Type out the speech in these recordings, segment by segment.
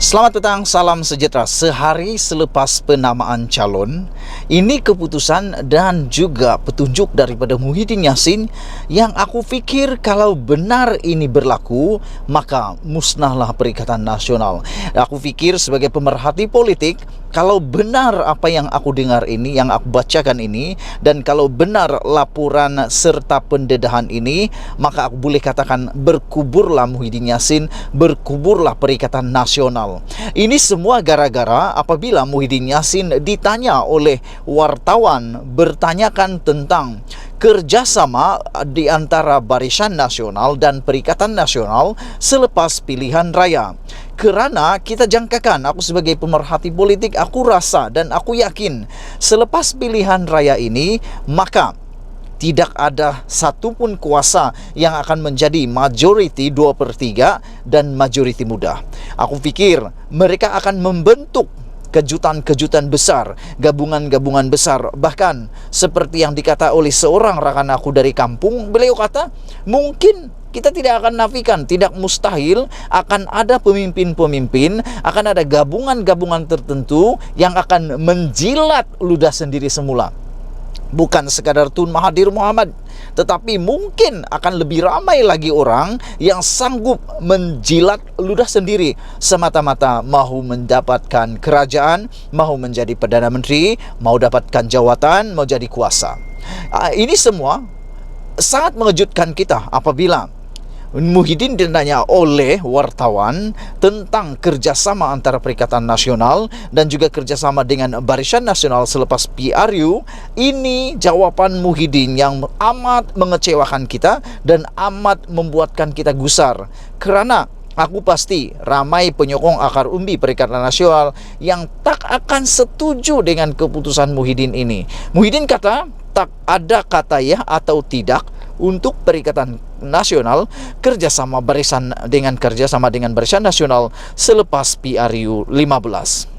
Selamat petang, salam sejahtera. Sehari selepas penamaan calon, ini keputusan dan juga petunjuk daripada Muhyiddin Yassin yang aku fikir kalau benar ini berlaku, maka musnahlah Perikatan Nasional. Aku fikir sebagai pemerhati politik, kalau benar apa yang aku dengar ini, yang aku bacakan ini, dan kalau benar laporan serta pendedahan ini, maka aku boleh katakan berkuburlah Muhyiddin Yassin, berkuburlah Perikatan Nasional. Ini semua gara-gara apabila Muhyiddin Yassin ditanya oleh wartawan, bertanyakan tentang kerjasama di antara Barisan Nasional dan Perikatan Nasional selepas pilihan raya. Kerana kita jangkakan, aku sebagai pemerhati politik, aku rasa dan aku yakin selepas pilihan raya ini, maka tidak ada satupun kuasa yang akan menjadi majoriti 2/3 dan majoriti muda. Aku fikir mereka akan membentuk kejutan-kejutan besar, gabungan-gabungan besar. Bahkan seperti yang dikata oleh seorang rakan aku dari kampung, beliau kata mungkin kita tidak akan nafikan, tidak mustahil akan ada pemimpin-pemimpin, akan ada gabungan-gabungan tertentu yang akan menjilat ludah sendiri semula. Bukan sekadar Tun Mahathir Mohamad, tetapi mungkin akan lebih ramai lagi orang yang sanggup menjilat ludah sendiri semata-mata mahu mendapatkan kerajaan, mahu menjadi Perdana Menteri, mahu dapatkan jawatan, mau jadi kuasa. Ini semua sangat mengejutkan kita apabila Muhyiddin ditanya oleh wartawan tentang kerjasama antara Perikatan Nasional dan juga kerjasama dengan Barisan Nasional selepas PRU. Ini jawaban Muhyiddin yang amat mengecewakan kita dan amat membuatkan kita gusar. Kerana aku pasti ramai penyokong akar umbi Perikatan Nasional yang tak akan setuju dengan keputusan Muhyiddin ini. Muhyiddin kata tak ada kata ya atau tidak untuk Perikatan Nasional kerjasama Barisan Barisan Nasional selepas PRU 15.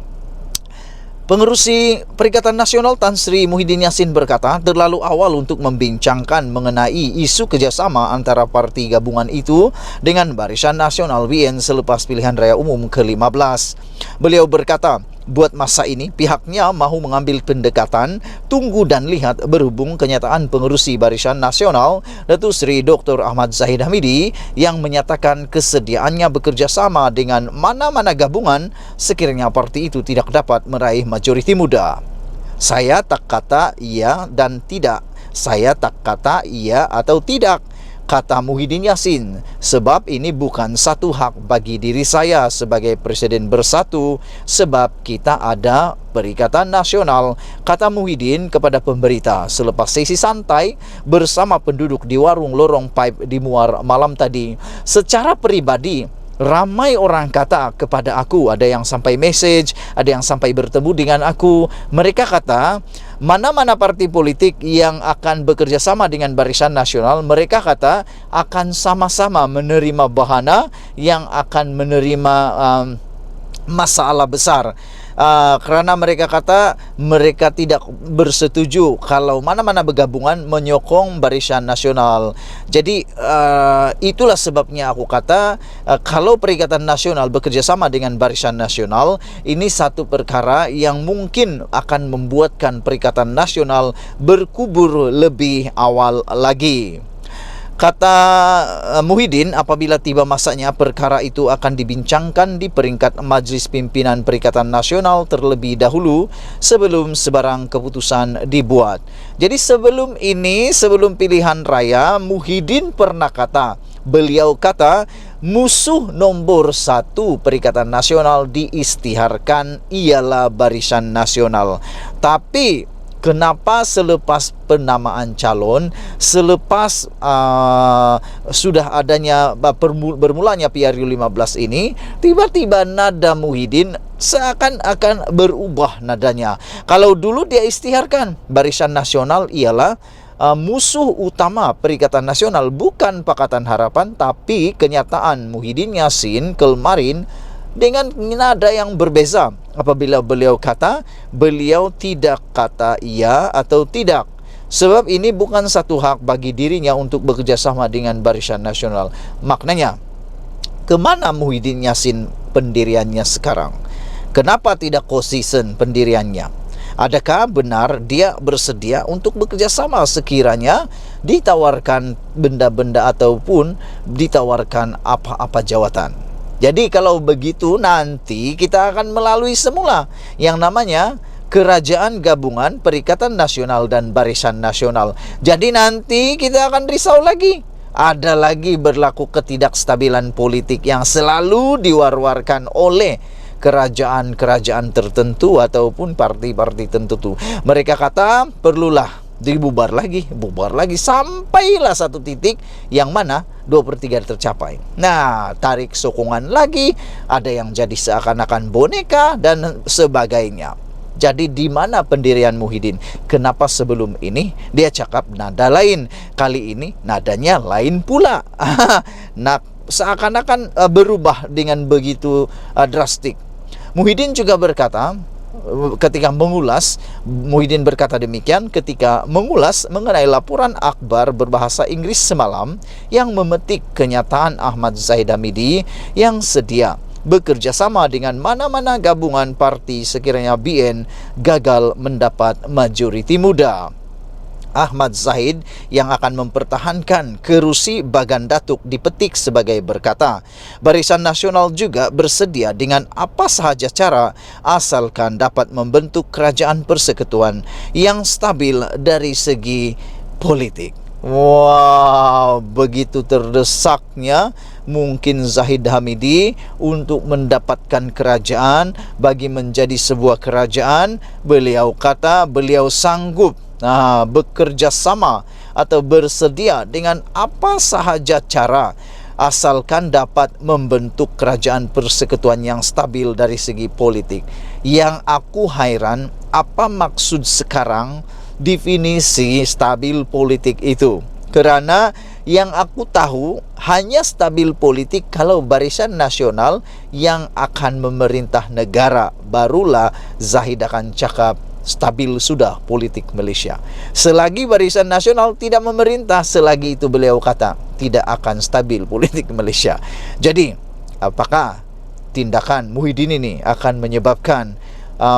Pengerusi Perikatan Nasional Tan Sri Muhyiddin Yassin berkata, terlalu awal untuk membincangkan mengenai isu kerjasama antara parti gabungan itu dengan Barisan Nasional BN selepas pilihan raya umum ke-15. Beliau berkata, buat masa ini pihaknya mahu mengambil pendekatan tunggu dan lihat berhubung kenyataan pengerusi Barisan Nasional Datuk Seri Dr. Ahmad Zahid Hamidi yang menyatakan kesediaannya bekerja sama dengan mana-mana gabungan sekiranya parti itu tidak dapat meraih majoriti muda. Saya tak kata iya dan tidak. Saya tak kata iya atau tidak, kata Muhyiddin Yassin, sebab ini bukan satu hak bagi diri saya sebagai Presiden Bersatu sebab kita ada Perikatan Nasional, kata Muhyiddin kepada pemberita selepas sesi santai bersama penduduk di warung lorong pipe di Muar malam tadi. Secara pribadi, ramai orang kata kepada aku, ada yang sampai message, ada yang sampai bertemu dengan aku. Mereka kata mana-mana parti politik yang akan bekerja sama dengan Barisan Nasional, mereka kata akan sama-sama menerima bahana yang akan menerima masalah besar. Kerana mereka kata mereka tidak bersetuju kalau mana-mana bergabungan menyokong Barisan Nasional. Jadi itulah sebabnya aku kata kalau Perikatan Nasional bekerjasama dengan Barisan Nasional, ini satu perkara yang mungkin akan membuatkan Perikatan Nasional berkubur lebih awal lagi. Kata Muhyiddin, apabila tiba masanya perkara itu akan dibincangkan di peringkat Majlis Pimpinan Perikatan Nasional terlebih dahulu sebelum sebarang keputusan dibuat. Jadi sebelum ini, sebelum pilihan raya, Muhyiddin pernah kata, beliau kata musuh nombor 1 Perikatan Nasional diisytiharkan ialah Barisan Nasional. Tapi kenapa selepas penamaan calon, selepas sudah adanya bermulanya PRU 15 ini, tiba-tiba nada Muhyiddin seakan-akan berubah nadanya. Kalau dulu dia isytiharkan Barisan Nasional ialah musuh utama Perikatan Nasional, bukan Pakatan Harapan, tapi kenyataan Muhyiddin Yassin kemarin dengan nada yang berbeza apabila beliau kata beliau tidak kata iya atau tidak sebab ini bukan satu hak bagi dirinya untuk bekerjasama dengan Barisan Nasional. Maknanya kemana Muhyiddin Yassin pendiriannya sekarang? Kenapa tidak konsisten pendiriannya? Adakah benar dia bersedia untuk bekerja sama sekiranya ditawarkan benda-benda ataupun ditawarkan apa-apa jawatan? Jadi kalau begitu nanti kita akan melalui semula yang namanya Kerajaan Gabungan Perikatan Nasional dan Barisan Nasional. Jadi nanti kita akan risau lagi. Ada lagi berlaku ketidakstabilan politik yang selalu diwar-warkan oleh kerajaan-kerajaan tertentu ataupun parti-parti tertentu. Mereka kata perlulah dibubar lagi, bubar lagi, sampailah satu titik yang mana 2/3 tercapai. Nah, tarik sokongan lagi, ada yang jadi seakan-akan boneka dan sebagainya. Jadi di mana pendirian Muhyiddin? Kenapa sebelum ini dia cakap nada lain, kali ini nadanya lain pula? Nah, seakan-akan berubah dengan begitu drastik. Muhyiddin juga berkata, ketika mengulas, Muhyiddin berkata demikian ketika mengulas mengenai laporan akhbar berbahasa Inggris semalam yang memetik kenyataan Ahmad Zahid Hamidi yang sedia bekerja sama dengan mana-mana gabungan parti sekiranya BN gagal mendapat majoriti muda. Ahmad Zahid yang akan mempertahankan kerusi Bagan Datuk dipetik sebagai berkata, Barisan Nasional juga bersedia dengan apa sahaja cara asalkan dapat membentuk kerajaan persekutuan yang stabil dari segi politik. Wow, begitu terdesaknya mungkin Zahid Hamidi untuk mendapatkan kerajaan. Bagi menjadi sebuah kerajaan, beliau kata beliau sanggup bekerja sama atau bersedia dengan apa sahaja cara asalkan dapat membentuk kerajaan persekutuan yang stabil dari segi politik. Yang aku hairan, apa maksud sekarang definisi stabil politik itu? Kerana yang aku tahu hanya stabil politik kalau Barisan Nasional yang akan memerintah negara, barulah Zahid akan cakap stabil sudah politik Malaysia. Selagi Barisan Nasional tidak memerintah, selagi itu beliau kata tidak akan stabil politik Malaysia. Jadi apakah tindakan Muhyiddin ini akan menyebabkan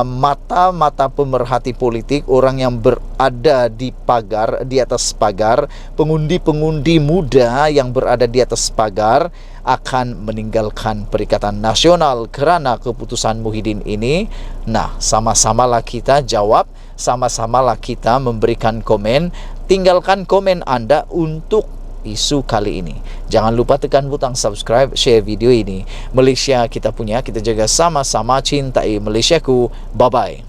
mata-mata pemerhati politik, orang yang berada di pagar, di atas pagar, pengundi-pengundi muda yang berada di atas pagar akan meninggalkan Perikatan Nasional kerana keputusan Muhyiddin ini? Nah, sama-samalah kita jawab, sama-samalah kita memberikan komen. Tinggalkan komen Anda untuk isu kali ini. Jangan lupa tekan butang subscribe, share video ini. Malaysia kita punya, kita jaga sama-sama, cintai Malaysiaku. Bye-bye.